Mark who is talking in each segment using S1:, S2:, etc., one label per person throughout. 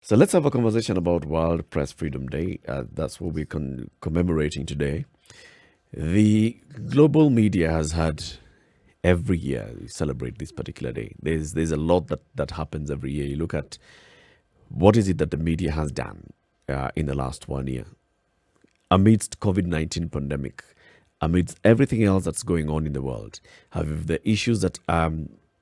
S1: So let's have a conversation about World Press Freedom Day. That's what we're commemorating today. The global media has had every year we celebrate this particular day. There's a lot that happens every year. You look at what is it that the media has done in the last 1 year amidst COVID-19 pandemic, amidst everything else that's going on in the world. Have the issues that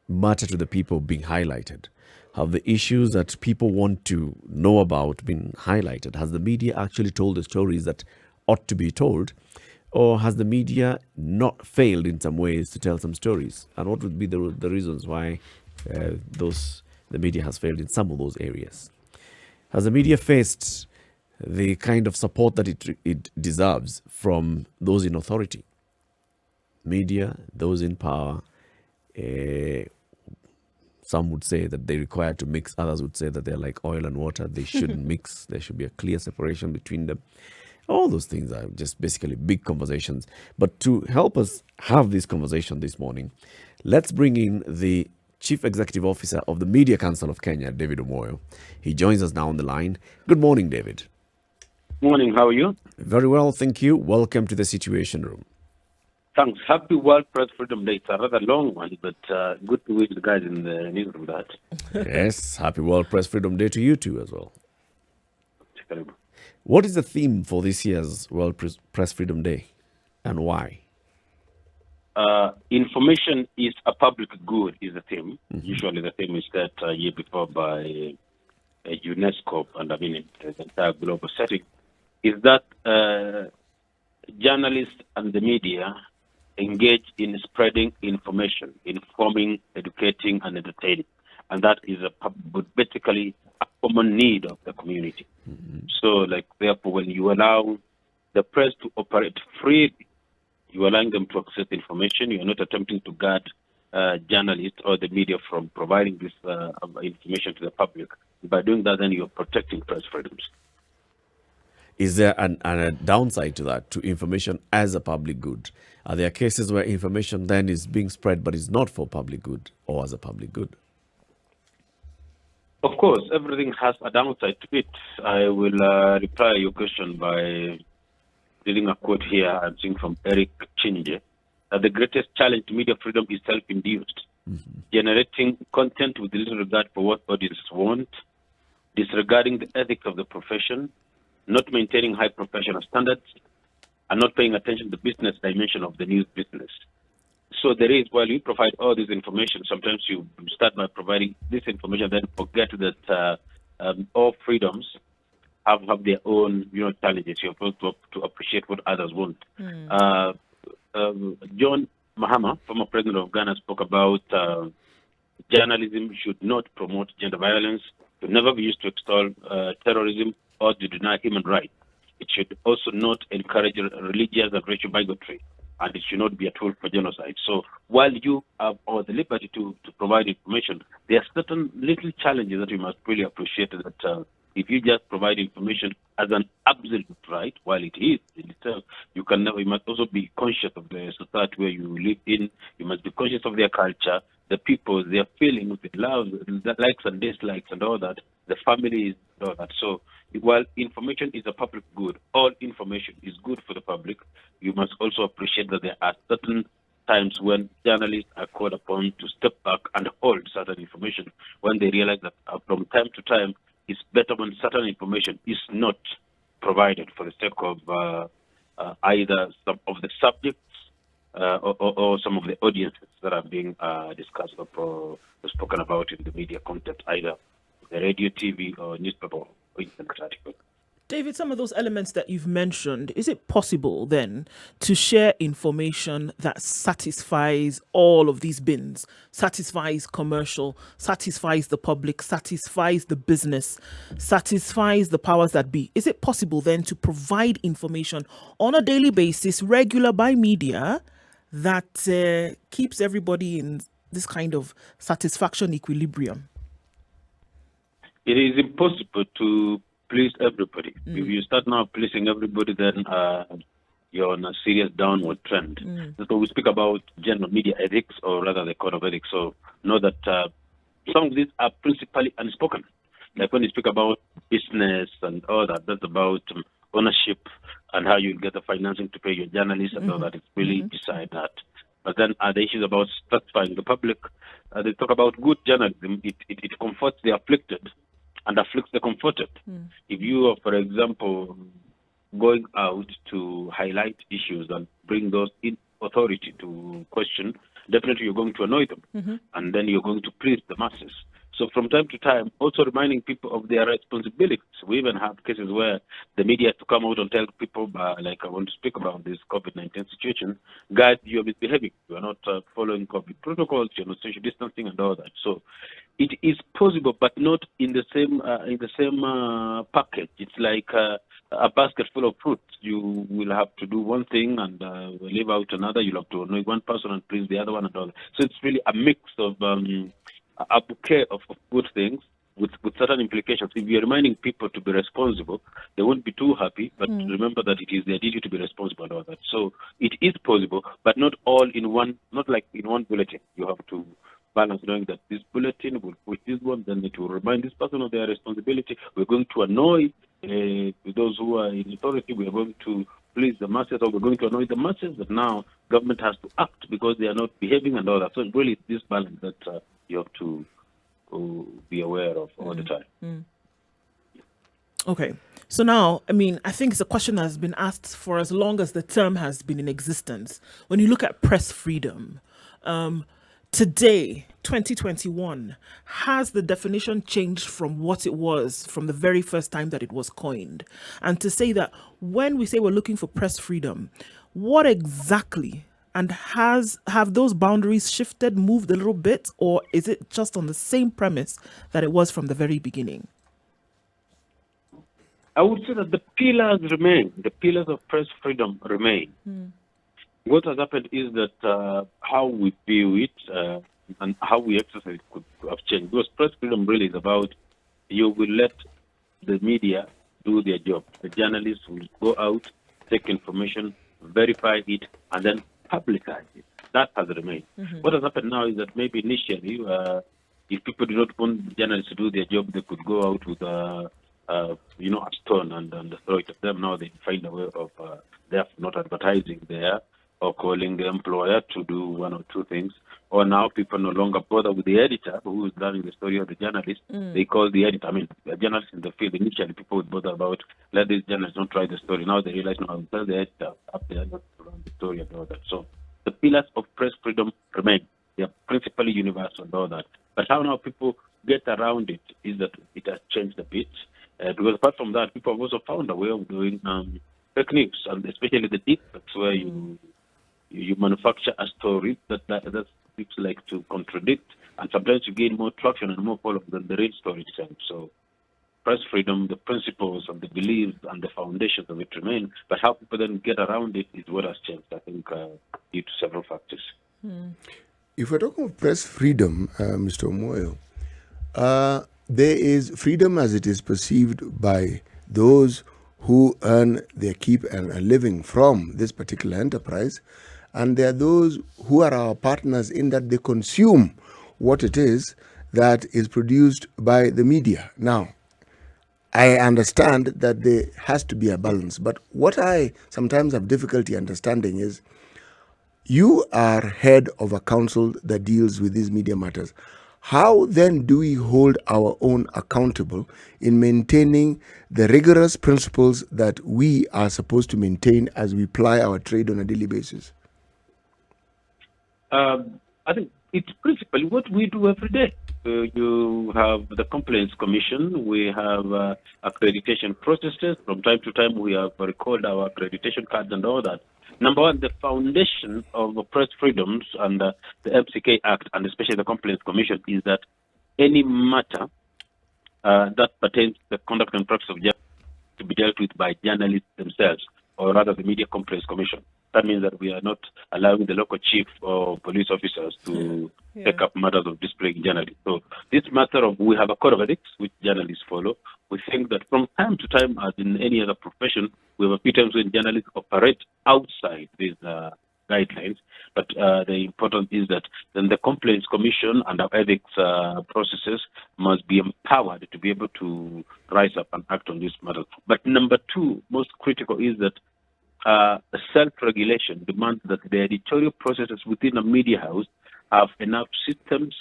S1: matter to the people being highlighted? Have the issues that people want to know about been highlighted? Has the media actually told the stories that ought to be told? Or has the media not failed in some ways to tell some stories? And what would be the reasons why the media has failed in some of those areas? Has the media faced the kind of support that it deserves from those in authority? Media, those in power, some would say that they're required to mix. Others would say that they're like oil and water. They shouldn't mix. There should be a clear separation between them. All those things are just basically big conversations. But to help us have this conversation this morning, let's bring in the Chief Executive Officer of the Media Council of Kenya, David Omwoyo. He joins us now on the line. Good morning, David.
S2: Morning, how are you?
S1: Very well, thank you. Welcome to the Situation Room.
S2: Thanks. Happy World Press Freedom Day. It's a rather long one, but good to wish the guys in the newsroom that.
S1: Yes, happy World Press Freedom Day to you too as well. What is the theme for this year's World Press Freedom Day and why?
S2: Information is a public good is the theme. Mm-hmm. Usually the theme is set a year before by UNESCO, and I mean the entire global setting, is that journalists and the media engage in spreading information, informing, educating, and entertaining. And that is basically a common need of the community. Mm-hmm. So, therefore, when you allow the press to operate freely, you're allowing them to access information. You're not attempting to guard journalists or the media from providing this information to the public. By doing that, then you're protecting press freedoms.
S1: Is there a downside to that, to information as a public good? Are there cases where information then is being spread but is not for public good or as a public good?
S2: Of course, everything has a downside to it. I will reply your question by reading a quote here I'm seeing from Eric Chinje. The greatest challenge to media freedom is self-induced. Mm-hmm. Generating content with little regard for what audiences want, disregarding the ethics of the profession, not maintaining high professional standards, and not paying attention to the business dimension of the news business. So there is, while you provide all this information, sometimes you start by providing this information, then forget that all freedoms have their own, challenges. You're supposed to appreciate what others want. John Mahama, former president of Ghana, spoke about journalism should not promote gender violence, should never be used to extol terrorism or to deny human rights. It should also not encourage religious and racial bigotry, and it should not be a tool for genocide. So while you have all the liberty to provide information, there are certain little challenges that you must really appreciate that if you just provide information as an absolute right, while it is in itself, you must also be conscious of the society where you live in. You must be conscious of their culture, the people, their feelings, the love, the likes and dislikes and all that, the families, all that. So while information is a public good, all information is good for the public, you must also appreciate that there are certain times when journalists are called upon to step back and hold certain information when they realize that from time to time, it's better when certain information is not provided for the sake of either some of the subjects or some of the audiences that are being discussed or spoken about in the media content, either the radio, TV, or newspaper or internet article.
S3: David, some of those elements that you've mentioned, is it possible then to share information that satisfies all of these bins, satisfies commercial, satisfies the public, satisfies the business, satisfies the powers that be? Is it possible then to provide information on a daily basis, regular by media, that keeps everybody in this kind of satisfaction equilibrium?
S2: It is impossible to please everybody. If you start now pleasing everybody, then you're on a serious downward trend. So we speak about general media ethics, or rather the code of ethics. So know that some of these are principally unspoken. Like when you speak about business and all that, that's about ownership and how you get the financing to pay your journalists and all that. It's really beside that. But then the issues about satisfying the public, they talk about good journalism. It comforts the afflicted and afflicts the comforted. If you are, for example, going out to highlight issues and bring those in authority to question, definitely you're going to annoy them, and then you're going to please the masses. So from time to time, also reminding people of their responsibilities. We even have cases where the media have to come out and tell people, like I want to speak about this COVID-19 situation, guys, you are misbehaving. You are not following COVID protocols. You're not social distancing and all that. So it is possible, but not in the same package. It's like a basket full of fruits. You will have to do one thing and leave out another. You'll have to annoy one person and please the other one and all that. So it's really a mix of a bouquet of good things with certain implications. If you're reminding people to be responsible, they won't be too happy, but remember that it is their duty to be responsible and all that. So it is possible, but not all in one, not like in one bulletin. You have to balance, knowing that this bulletin will push this one, then it will remind this person of their responsibility. We're going to annoy those who are in authority. We're going to please the masses, or we're going to annoy the masses, but now government has to act because they are not behaving and all that. So it's really this balance that you have to be aware of all the time.
S3: Okay. So now, I mean, I think it's a question that has been asked for as long as the term has been in existence. When you look at press freedom, today, 2021, has the definition changed from what it was from the very first time that it was coined? And to say that when we say we're looking for press freedom, what exactly, and have those boundaries shifted, moved a little bit, or is it just on the same premise that it was from the very beginning?
S2: I would say that the pillars remain. The pillars of press freedom remain. What has happened is that how we view it and how we exercise it could have changed. Because press freedom really is about you will let the media do their job. The journalists will go out, take information, verify it, and then publicize it. That has remained. What has happened now is that maybe initially, if people do not want journalists to do their job, they could go out with a stone and throw it at them. Now they find a way of therefore not advertising there or calling the employer to do one or two things. Or now people no longer bother with the editor who is running the story of the journalist. They call the editor. I mean, the journalist in the field. Initially, people would bother about let these journalists don't try the story. Now they realize, no, I'll tell the editor up there not to run the story and all that. So the pillars of press freedom remain. They are principally universal and all that. But how now people get around it is that it has changed a bit. Because apart from that, people have also found a way of doing fake news, and especially the deep facts where you manufacture a story that people like to contradict, and sometimes you gain more traction and more followers than the real story itself. So press freedom, the principles and the beliefs and the foundations of it remain, but how people then get around it is what has changed, I think, due to several factors.
S4: If we're talking of press freedom, Mr. Omwoyo, there is freedom as it is perceived by those who earn their keep and a living from this particular enterprise, and there are those who are our partners in that they consume what it is that is produced by the media. Now, I understand that there has to be a balance, but what I sometimes have difficulty understanding is you are head of a council that deals with these media matters. How then do we hold our own accountable in maintaining the rigorous principles that we are supposed to maintain as we ply our trade on a daily basis?
S2: I think it's principally what we do every day. You have the Complaints Commission. We have accreditation processes. From time to time, we have recalled our accreditation cards and all that. Number one, the foundation of press freedoms and the MCK Act, and especially the Complaints Commission, is that any matter that pertains to the conduct and practice of justice to be dealt with by journalists themselves, or rather the Media Complaints Commission. That means that we are not allowing the local chief or police officers to take up matters of displaying journalists. So this matter of, we have a code of ethics which journalists follow. We think that from time to time, as in any other profession, we have a few times when journalists operate outside these guidelines. But the important is that then the Complaints Commission and our ethics processes must be empowered to be able to rise up and act on this matter. But number two, most critical, is that self-regulation demands that the editorial processes within a media house have enough systems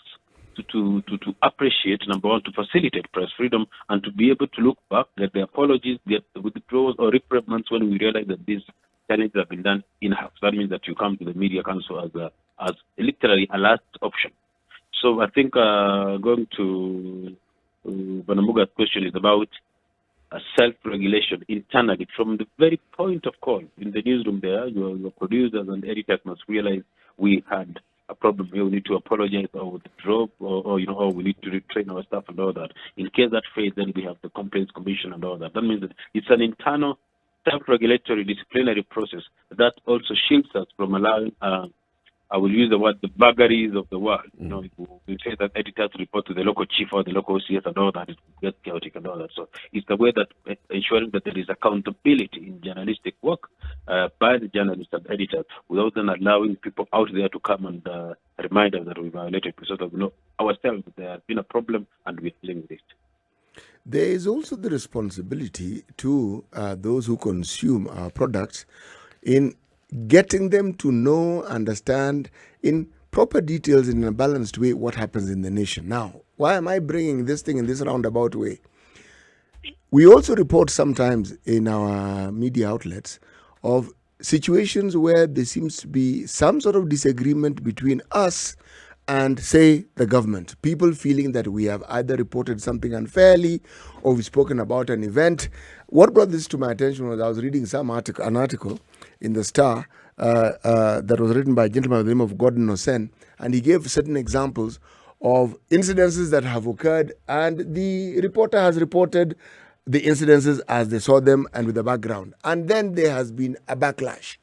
S2: to appreciate, number one, to facilitate press freedom, and to be able to look back, get the apologies, get the withdrawals or reprimands when we realize that these challenges have been done in-house. That means that you come to the Media Council as literally a last option. So I think going to Banamuga's question is about self-regulation internally from the very point of call in the newsroom. There, your producers and editors must realize we had a problem here. We need to apologize or withdraw, or we need to retrain our staff and all that. In case that fails, then we have the Complaints Commission and all that. That means that it's an internal self-regulatory disciplinary process that also shields us from allowing, I will use the word, the vagaries of the world. We say that editors report to the local chief or the local OCS and all that. It gets chaotic and all that. So it's the way that ensuring that there is accountability in journalistic work by the journalists and editors, without then allowing people out there to come and remind us that we violated. So that we know ourselves that there has been a problem and we're dealing with it.
S4: There is also the responsibility to those who consume our products in getting them to know, understand in proper details in a balanced way what happens in the nation. Now, why am I bringing this thing in this roundabout way? We also report sometimes in our media outlets of situations where there seems to be some sort of disagreement between us and, say, the government. People feeling that we have either reported something unfairly or we've spoken about an event. What brought this to my attention was I was reading an article in the Star that was written by a gentleman by the name of Gordon Osen, and he gave certain examples of incidences that have occurred, and the reporter has reported the incidences as they saw them and with the background. And then there has been a backlash.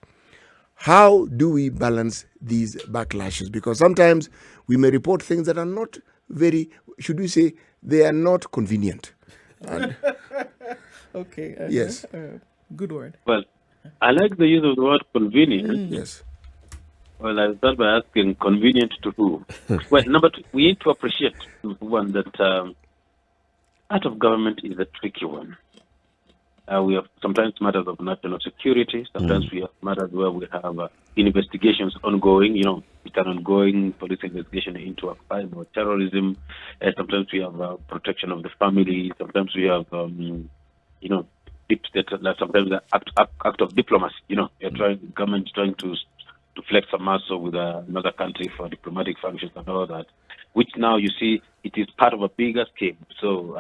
S4: How do we balance these backlashes? Because sometimes we may report things that are not very, should we say, they are not convenient. And
S3: okay.
S4: Yes.
S3: Good word.
S2: Well, I like the use of the word convenient.
S4: Yes.
S2: Well, I start by asking, convenient to who? Well, number two, we need to appreciate, one, that art of government is a tricky one. We have sometimes matters of national security. Sometimes we have matters where we have investigations ongoing. It's an ongoing police investigation into a crime or terrorism. Sometimes we have protection of the family. Sometimes we have, deep state. Sometimes the act of diplomacy. Government trying to flex a muscle with another country for diplomatic functions and all that. Which now you see it is part of a bigger scheme. So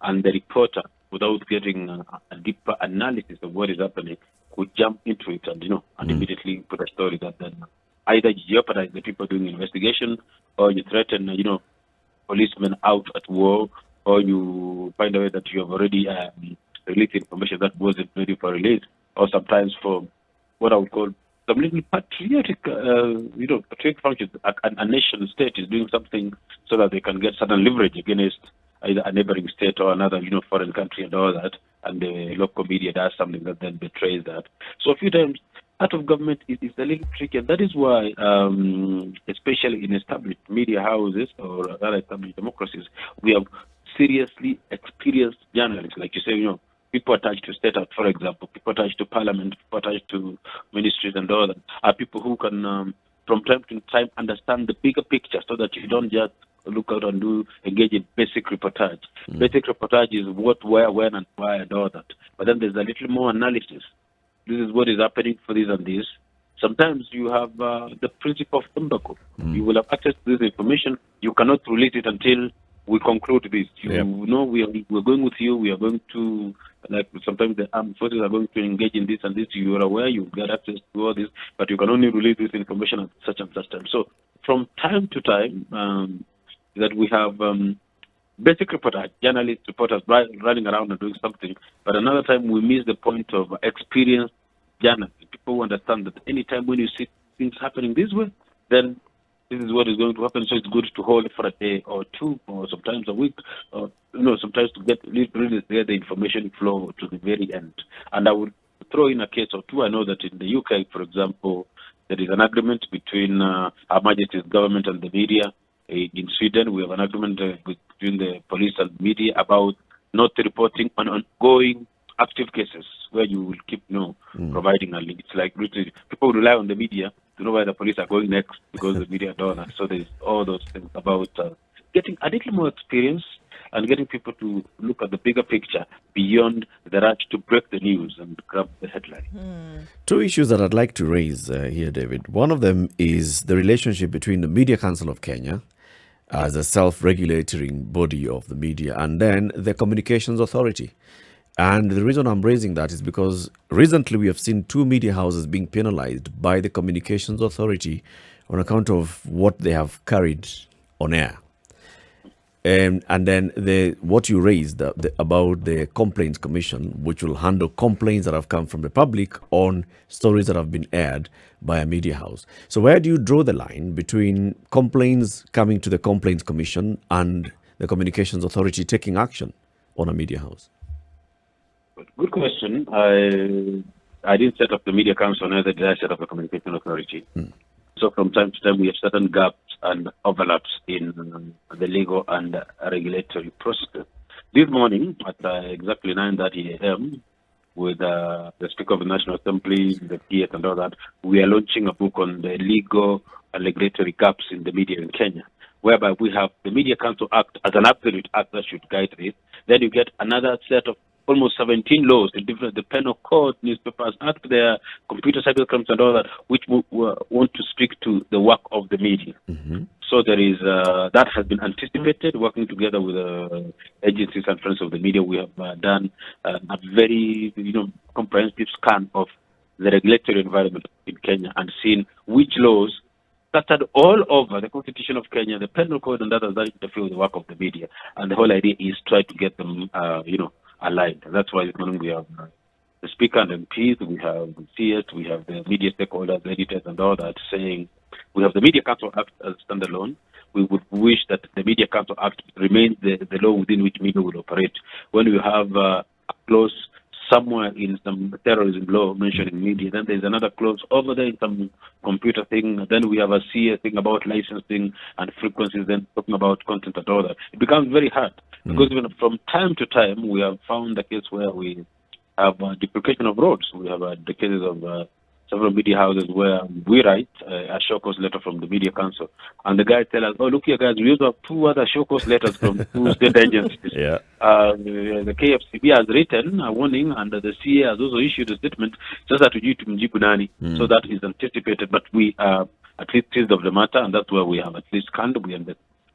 S2: and the reporter, without getting a deeper analysis of what is happening, could jump into it and immediately put a story that then either jeopardize the people doing investigation, or you threaten, policemen out at war, or you find a way that you have already released information that wasn't ready for release, or sometimes for what I would call some little patriotic functions. A nation state is doing something so that they can get certain leverage against either a neighboring state or another, foreign country and all that, and the local media does something that then betrays that. So a few times, art of government is a little tricky, and that is why, especially in established media houses or other established democracies, we have seriously experienced journalists, like you say, people attached to state, for example, people attached to parliament, people attached to ministries and all that, are people who can, from time to time, understand the bigger picture, so that you don't just look out and engage in basic reportage. Basic reportage is what, where, when, and why, and all that. But then there's a little more analysis. This is what is happening for this and this. Sometimes you have the principle of tobacco. You will have access to this information. You cannot release it until we conclude this. You know we're going with you. We are going to, like, sometimes the armed forces are going to engage in this and this. You are aware. You get access to all this, but you can only release this information at such and such time. So from time to time, that we have basic reporters, journalists, reporters running around and doing something, but another time we miss the point of experienced journalists, people who understand that any time when you see things happening this way, then this is what is going to happen. So it's good to hold for a day or two, or sometimes a week, or sometimes to get really the information flow to the very end. And I would throw in a case or two. I know that in the UK, for example, There is an agreement between Her Majesty's government and the media. In Sweden, we have an agreement between the police and media about not reporting on ongoing active cases where you will keep providing a link. It's like people rely on the media to know where the police are going next because the media don't. So there's all those things about getting a little more experience and getting people to look at the bigger picture beyond the rush to break the news and grab the headline.
S1: Two issues that I'd like to raise here, David. One of them is the relationship between the Media Council of Kenya as a self-regulating body of the media and then the Communications Authority. And the reason I'm raising that is because recently we have seen two media houses being penalized by the Communications Authority on account of what they have carried on air. And then what you raised about the Complaints Commission, which will handle complaints that have come from the public on stories that have been aired by a media house. So where do you draw the line between complaints coming to the Complaints Commission and the Communications Authority taking action on a media house?
S2: Good question. I didn't set up the Media Council, neither did I set up the Communication Authority. So from time to time, we have certain gaps and overlaps in the legal and regulatory process. This morning, at exactly 9:30 a.m., with the Speaker of the National Assembly, the PS and all that, we are launching a book on the legal and regulatory gaps in the media in Kenya, whereby we have the Media Council Act as an absolute act that should guide this. Then you get another set of almost 17 laws in different, the Penal Code, Newspapers Act, the Computer Cyber Crimes and all that, which want to speak to the work of the media. So there is, that has been anticipated, working together with agencies and friends of the media. We have done a very, comprehensive scan of the regulatory environment in Kenya and seen which laws scattered all over the Constitution of Kenya, the Penal Code and others that interfere with the work of the media. And the whole idea is try to get them, aligned. That's why this morning we have the Speaker and MPs, we have the CS, we have the media stakeholders, editors and all that saying we have the Media Council Act as standalone. We would wish that the Media Council Act remains the law within which media will operate. When you have a clause somewhere in some terrorism law mentioning media, then there's another clause over there in some computer thing, then we have a CA thing about licensing and frequencies, then talking about content and all that. It becomes very hard because even from time to time we have found a case where we have duplication of roles. We have the cases of several media houses where we write a show cause letter from the Media Council, and the guy tells us, "Oh, look here, guys, we also have two other show cause letters from two state agencies."
S1: Yeah.
S2: The KFCB has written a warning, and the CA has also issued a statement just that we to mjibu nani. So that is anticipated, but we are at least seized of the matter, and that's where we have at least scanned.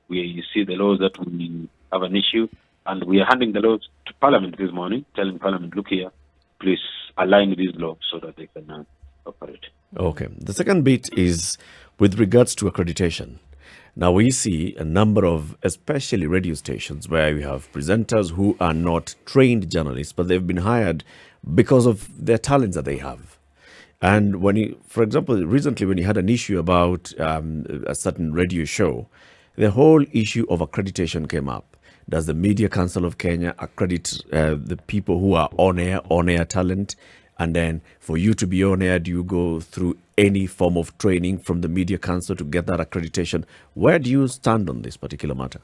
S2: We see the laws that we have an issue, and we are handing the laws to Parliament this morning, telling Parliament, "Look here, please align with these laws so that they can operate."
S1: Okay. The second bit is with regards to accreditation. Now we see a number of, especially radio stations, where we have presenters who are not trained journalists, but they've been hired because of their talents that they have. And for example, recently when you had an issue about a certain radio show, the whole issue of accreditation came up. Does the Media Council of Kenya accredit the people who are on-air talent? And then for you to be on air, do you go through any form of training from the Media Council to get that accreditation? Where do you stand on this particular matter?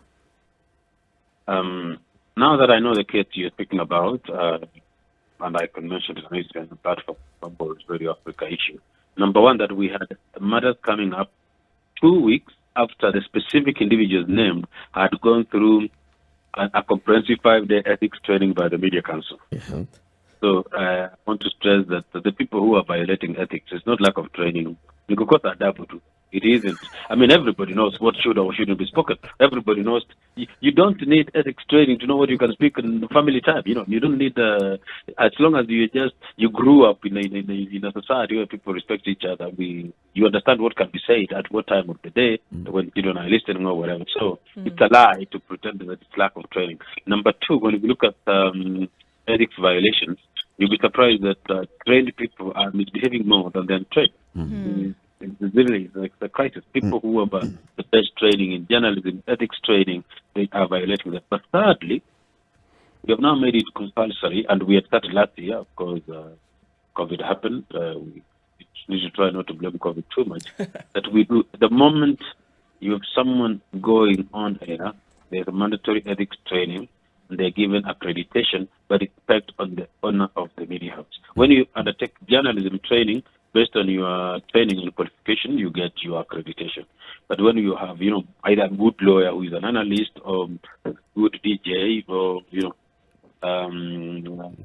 S2: Now that I know the case you're speaking about, and I can mention it on the platform of Radio Africa issue. Number one, that we had matters coming up 2 weeks after the specific individuals named had gone through a comprehensive 5-day ethics training by the Media Council.
S1: Yeah.
S2: So I want to stress that the people who are violating ethics, it's not lack of training. It isn't. I mean, everybody knows what should or shouldn't be spoken. Everybody knows. You don't need ethics training to know what you can speak in family time. You don't need, as long as you grew up in a society where people respect each other, you understand what can be said at what time of the day when children are listening or whatever. So it's a lie to pretend that it's lack of training. Number two, when we look at ethics violations, you'll be surprised that trained people are misbehaving more than the untrained. It's really like the crisis. People who have the best training in journalism, ethics training, they are violating that. But thirdly, we have now made it compulsory, and we had started last year, of course. COVID happened. we should try not to blame COVID too much. That we do the moment you have someone going on air, there's a mandatory ethics training, and they're given accreditation, but it's pegged on the owner of the media house. When you undertake journalism training, based on your training and qualification, you get your accreditation. But when you have, either a good lawyer who is an analyst or good DJ or,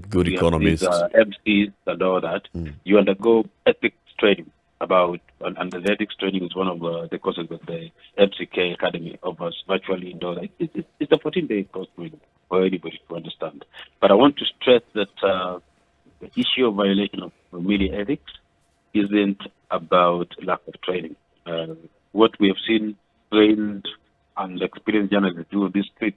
S1: Good economist.
S2: MCs and all that, you undergo ethics training and the ethics training is one of the courses that the MCK Academy offers virtually indoors. It's a 14-day course really for anybody to understand. But I want to stress that the issue of violation of media ethics isn't about lack of training. What we have seen trained and experienced journalists do on this trip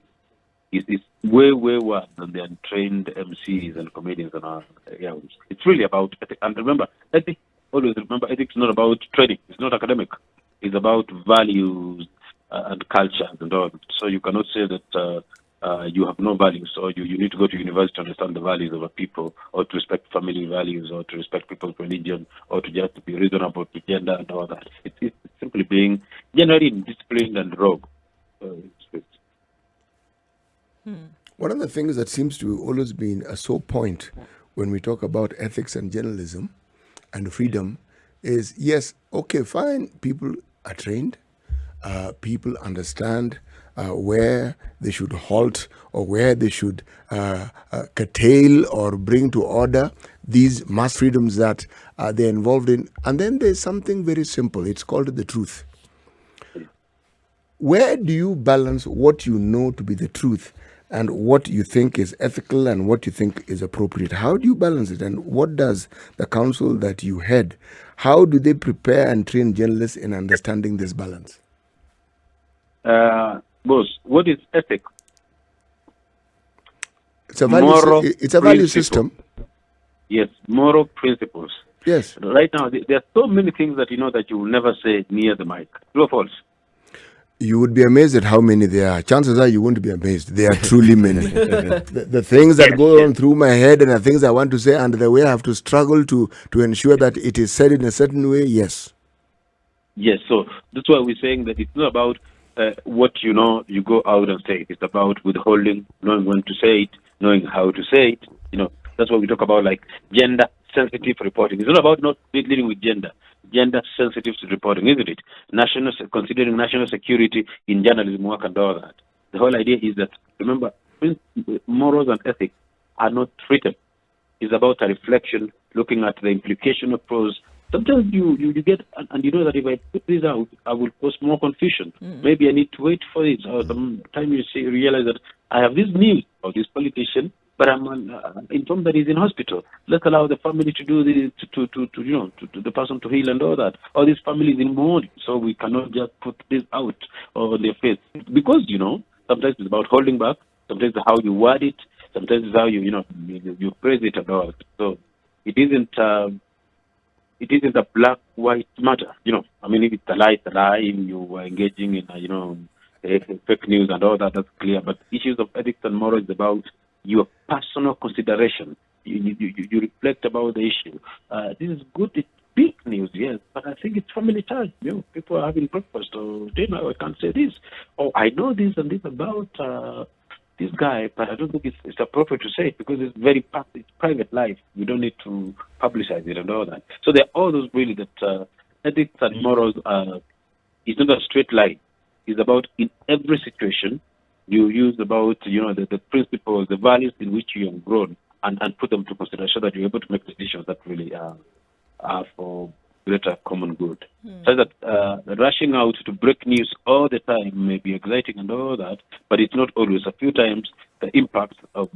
S2: is way worse than the untrained MCs and comedians and our areas. It's really about ethics. And remember, always remember, ethics is not about training. It's not academic. It's about values and culture and all. So you cannot say that you have no values, or you need to go to university to understand the values of a people, or to respect family values, or to respect people's religion, or to just be reasonable to gender and all that. It's simply being generally indisciplined and rogue.
S4: One of the things that seems to have always been a sore point when we talk about ethics and journalism and freedom is, yes, okay, fine, people are trained, people understand where they should halt or where they should curtail or bring to order these mass freedoms that they're involved in. And then there's something very simple. It's called the truth. Where do you balance what you know to be the truth and what you think is ethical and what you think is appropriate? How do you balance it? And what does the council that you head, how do they prepare and train journalists in understanding this balance?
S2: Boss, what is ethics?
S4: It's a value system.
S2: Yes, moral principles.
S4: Yes.
S2: Right now, there are so many things that that you will never say near the mic. True or false?
S4: You would be amazed at how many there are. Chances are you won't be amazed. There are truly many. the things that go on through my head and the things I want to say and the way I have to struggle to ensure that it is said in a certain way, yes.
S2: Yes, so that's why we're saying that it's not about what you go out and say it. It's about withholding, knowing when to say it, knowing how to say it. That's what we talk about, like gender-sensitive reporting. It's not about not dealing with gender-sensitive reporting, isn't it? Considering national security in journalism work and all that. The whole idea is that, remember, morals and ethics are not written. It's about a reflection, looking at the implication of pros. Sometimes you get, and you know that if I put this out, I will cause more confusion. Maybe I need to wait for this. Or sometime you realize that I have this news of this politician, but I'm informed that he's in hospital. Let's allow the family to do this, to the person to heal and all that. Or this family is in mourning, so we cannot just put this out on their face. Because, sometimes it's about holding back, sometimes it's how you word it, sometimes it's how you phrase it and all. So it isn't a black-white matter, I mean, if it's a lie, it's a lie. If you are engaging in, fake news and all that, that's clear. But issues of ethics and morals is about your personal consideration. You reflect about the issue. This is good. It's big news, yes, but I think it's family time. People are having breakfast or dinner. I can't say this. Or I know this and this about this guy, but I don't think it's appropriate to say it because it's it's private life. We don't need to publicize it and all that. So there are all those really that ethics and morals it's not a straight line. It's about in every situation you use about the principles, the values in which you have grown, and put them to consideration so that you're able to make decisions that really are for greater common good. So that rushing out to break news all the time may be exciting and all that, but it's not always. A few times the impact of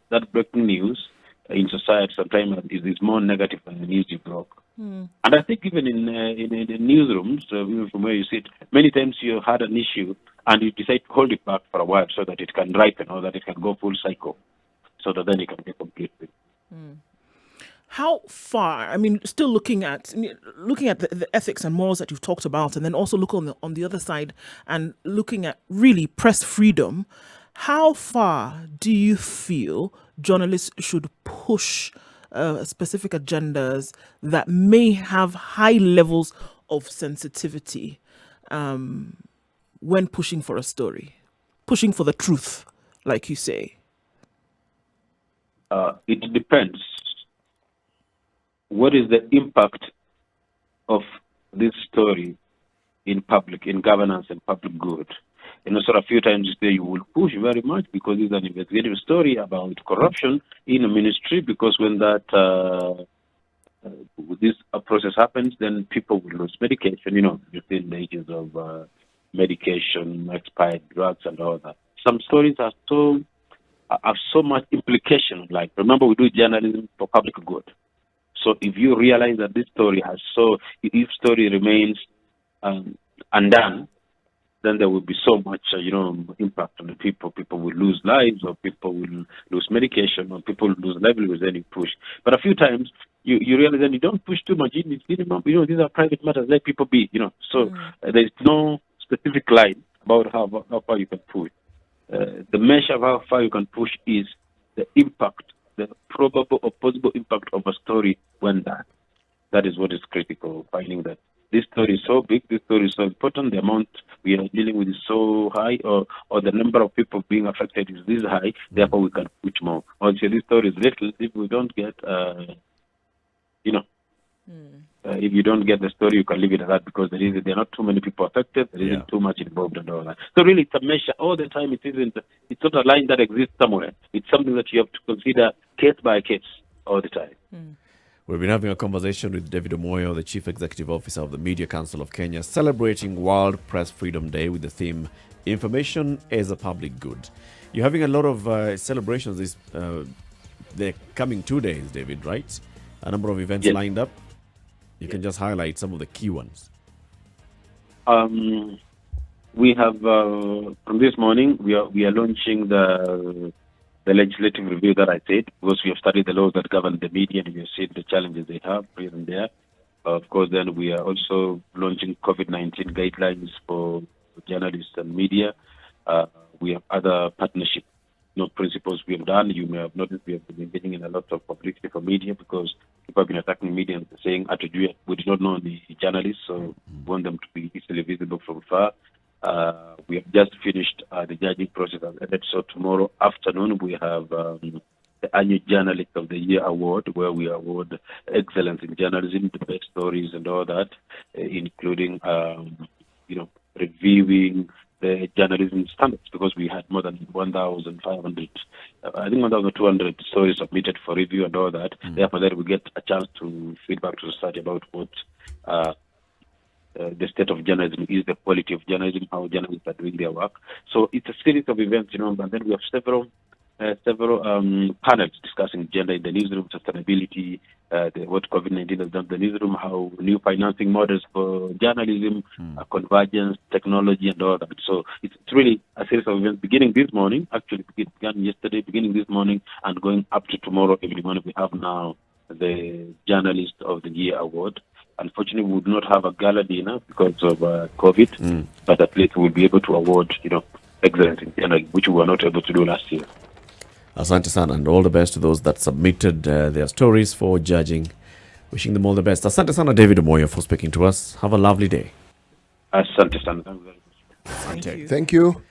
S2: that breaking news in society sometimes is more negative than the news you broke. And I think even in newsrooms, even from where you sit, many times you had an issue and you decide to hold it back for a while so that it can ripen or that it can go full cycle, so that then it can be completed.
S3: How far? I mean, still looking at the ethics and morals that you've talked about, and then also look on the other side and looking at really press freedom. How far do you feel journalists should push specific agendas that may have high levels of sensitivity when pushing for a story, pushing for the truth, like you say?
S2: It depends. What is the impact of this story in public, in governance and public good? A few times there you will push very much because it's an investigative story about corruption in a ministry, because when this process happens, then people will lose medication, within the ages of medication, expired drugs and all that. Some stories have so much implication. Like, remember, we do journalism for public good. So if you realize that this story if story remains undone, then there will be so much, impact on the people. People will lose lives, or people will lose medication, or people will lose livelihoods. Then you push. But a few times you realize that you don't push too much. These are private matters. Let people be. So there's no specific line about how far you can push. The measure of how far you can push is the impact, the probable or possible impact of a story when done. That is what is critical, finding that this story is so big, this story is so important, the amount we are dealing with is so high, or the number of people being affected is this high, therefore we can push more. Or say this story is little, if we don't get, if you don't get the story, you can leave it at that, because there are not too many people affected, there isn't too much involved and all that. So really, it's a measure all the time. It's not a line that exists somewhere. It's something that you have to consider case by case all the time.
S1: We've been having a conversation with David Omwoyo, the Chief Executive Officer of the Media Council of Kenya, celebrating World Press Freedom Day with the theme, Information as a Public Good. You're having a lot of celebrations the coming 2 days, David, right? A number of events lined up. You can just highlight some of the key ones.
S2: We have, from this morning, we are launching the legislative review that I said, because we have studied the laws that govern the media and we have seen the challenges they have here and there. Of course, then we are also launching COVID-19 guidelines for journalists and media. We have other partnership principles we have done. You may have noticed we have been engaging in a lot of publicity for media, because people have been attacking media and saying, we did not know the journalists, so we want them to be easily visible from far. We have just finished the judging process, so tomorrow afternoon we have the annual Journalist of the Year award, where we award excellence in journalism, the best stories and all that, including reviewing the journalism standards, because we had more than 1,500, I think 1,200 stories submitted for review and all that. Therefore, then we get a chance to feedback to society about what the state of journalism is, the quality of journalism, how journalists are doing their work. So it's a series of events, and then we have several panels discussing gender in the newsroom, sustainability, what COVID-19 has done to the newsroom, how new financing models for journalism, convergence, technology, and all that. So it's really a series of events beginning this morning. Actually, it began yesterday, beginning this morning, and going up to tomorrow every morning. We have now the Journalist of the Year award. Unfortunately, we would not have a gala dinner because of COVID, but at least we'll be able to award, excellence in journalism, which we were not able to do last year.
S1: Asante sana, and all the best to those that submitted their stories for judging. Wishing them all the best. Asante sana, David Omwoyo, for speaking to us. Have a lovely day.
S2: Asante sana.
S3: Thank you.
S4: Thank you.